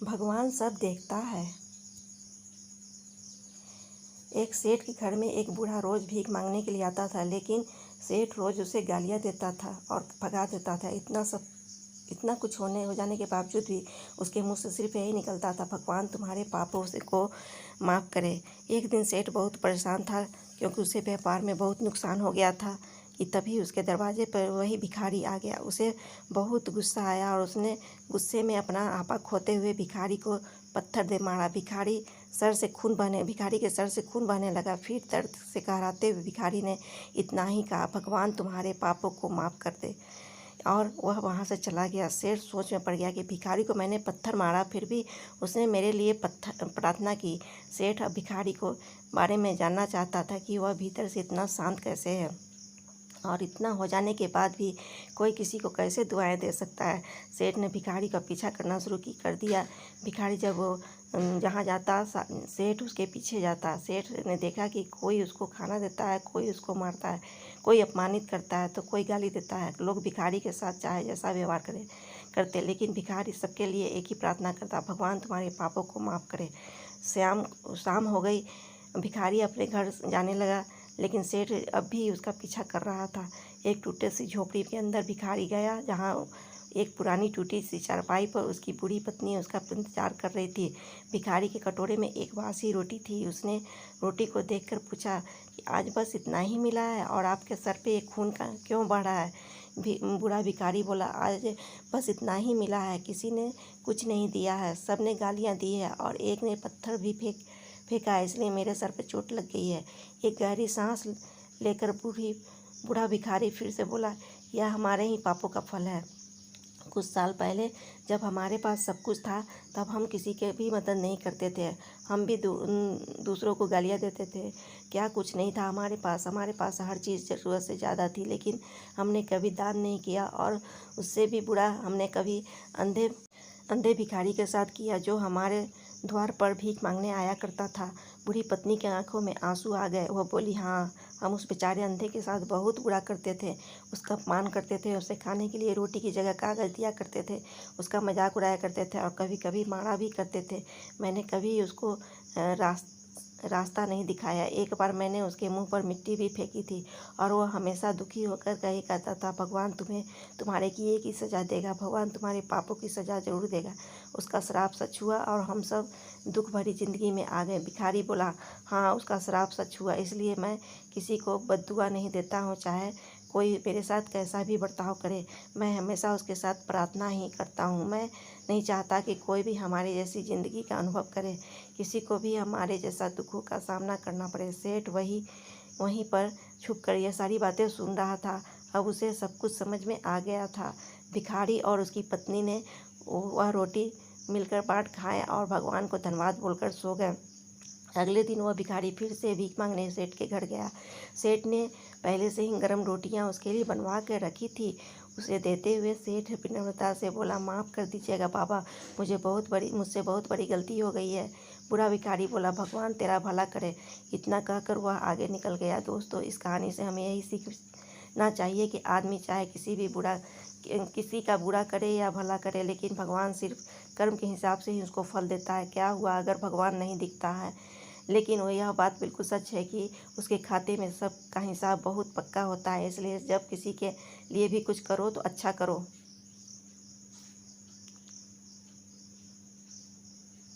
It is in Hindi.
भगवान सब देखता है। एक सेठ के घर में एक बूढ़ा रोज भीख मांगने के लिए आता था, लेकिन सेठ रोज उसे गालियां देता था और भगा देता था। इतना कुछ हो जाने के बावजूद भी उसके मुंह से सिर्फ यही निकलता था, भगवान तुम्हारे पापों को माफ़ करे। एक दिन सेठ बहुत परेशान था, क्योंकि उसे व्यापार में बहुत नुकसान हो गया था कि तभी उसके दरवाजे पर वही भिखारी आ गया। उसे बहुत गुस्सा आया और उसने गुस्से में अपना आपा खोते हुए भिखारी को पत्थर दे मारा। भिखारी के सर से खून बहने लगा। फिर दर्द से कराहते हुए भिखारी ने इतना ही कहा, भगवान तुम्हारे पापों को माफ़ कर दे, और वह वहाँ से चला गया। सेठ सोच में पड़ गया कि भिखारी को मैंने पत्थर मारा, फिर भी उसने मेरे लिए प्रार्थना की। सेठ अब भिखारी को बारे में जानना चाहता था कि वह भीतर से इतना शांत कैसे है, और इतना हो जाने के बाद भी कोई किसी को कैसे दुआएं दे सकता है। सेठ ने भिखारी का पीछा करना शुरू कर दिया। भिखारी जब वो जहाँ जाता, सेठ उसके पीछे जाता। सेठ ने देखा कि कोई उसको खाना देता है, कोई उसको मारता है, कोई अपमानित करता है तो कोई गाली देता है। लोग भिखारी के साथ चाहे जैसा व्यवहार करते, लेकिन भिखारी सबके लिए एक ही प्रार्थना करता, भगवान तुम्हारे पापों को माफ़ करे। शाम हो गई। भिखारी अपने घर जाने लगा, लेकिन सेठ अब भी उसका पीछा कर रहा था। एक टूटे सी झोपड़ी के अंदर भिखारी गया, जहाँ एक पुरानी टूटी सी चारपाई पर उसकी बूढ़ी पत्नी उसका इंतजार कर रही थी। भिखारी के कटोरे में एक बासी रोटी थी। उसने रोटी को देखकर पूछा कि आज बस इतना ही मिला है, और आपके सर पे एक खून का क्यों बढ़ रहा है? बूढ़ा भिखारी बोला, आज बस इतना ही मिला है, किसी ने कुछ नहीं दिया है, सब ने गालियाँ दी है और एक ने पत्थर भी फेंका है, इसलिए मेरे सर पे चोट लग गई है। एक गहरी सांस लेकर बूढ़ा भिखारी फिर से बोला, यह हमारे ही पापों का फल है। कुछ साल पहले जब हमारे पास सब कुछ था, तब हम किसी के भी मदद नहीं करते थे। हम भी दूसरों को गालियाँ देते थे। क्या कुछ नहीं था हमारे पास हर चीज़ ज़रूरत से ज़्यादा थी, लेकिन हमने कभी दान नहीं किया। और उससे भी बुरा हमने कभी अंधे भिखारी के साथ किया, जो हमारे द्वार पर भीख मांगने आया करता था। बूढ़ी पत्नी के आंखों में आंसू आ गए। वह बोली, हाँ, हम उस बेचारे अंधे के साथ बहुत बुरा करते थे, उसका अपमान करते थे, उसे खाने के लिए रोटी की जगह कागज दिया करते थे, उसका मजाक उड़ाया करते थे और कभी कभी मारा भी करते थे। मैंने कभी उसको रास्ता नहीं दिखाया। एक बार मैंने उसके मुंह पर मिट्टी भी फेंकी थी, और वह हमेशा दुखी होकर कही करता था, भगवान तुम्हें तुम्हारे किए की सज़ा देगा, भगवान तुम्हारे पापों की सज़ा जरूर देगा। उसका श्राप सच हुआ और हम सब दुख भरी जिंदगी में आ गए। भिखारी बोला, हाँ, उसका श्राप सच हुआ, इसलिए मैं किसी को बद्दुआ नहीं देता हूँ, चाहे कोई मेरे साथ कैसा भी बर्ताव करे, मैं हमेशा उसके साथ प्रार्थना ही करता हूँ। मैं नहीं चाहता कि कोई भी हमारी जैसी ज़िंदगी का अनुभव करे, किसी को भी हमारे जैसा दुखों का सामना करना पड़े। सेठ वहीं पर छुपकर यह सारी बातें सुन रहा था। अब उसे सब कुछ समझ में आ गया था। भिखारी और उसकी पत्नी ने वह रोटी मिलकर बांट खाए और भगवान को धन्यवाद बोलकर सो गए। अगले दिन वह भिखारी फिर से भीख मांगने सेठ के घर गया। सेठ ने पहले से ही गर्म रोटियां उसके लिए बनवा कर रखी थी। उसे देते हुए सेठ विनम्रता से बोला, माफ़ कर दीजिएगा बाबा, मुझसे बहुत बड़ी गलती हो गई है। बूढ़ा भिखारी बोला, भगवान तेरा भला करे। इतना कहकर वह आगे निकल गया। दोस्तों, इस कहानी से हमें यही सीखना चाहिए कि आदमी चाहे किसी का बुरा करे या भला करे, लेकिन भगवान सिर्फ कर्म के हिसाब से ही उसको फल देता है। क्या हुआ अगर भगवान नहीं दिखता है? लेकिन वो यह बात बिल्कुल सच है कि उसके खाते में सब का हिसाब बहुत पक्का होता है। इसलिए जब किसी के लिए भी कुछ करो तो अच्छा करो।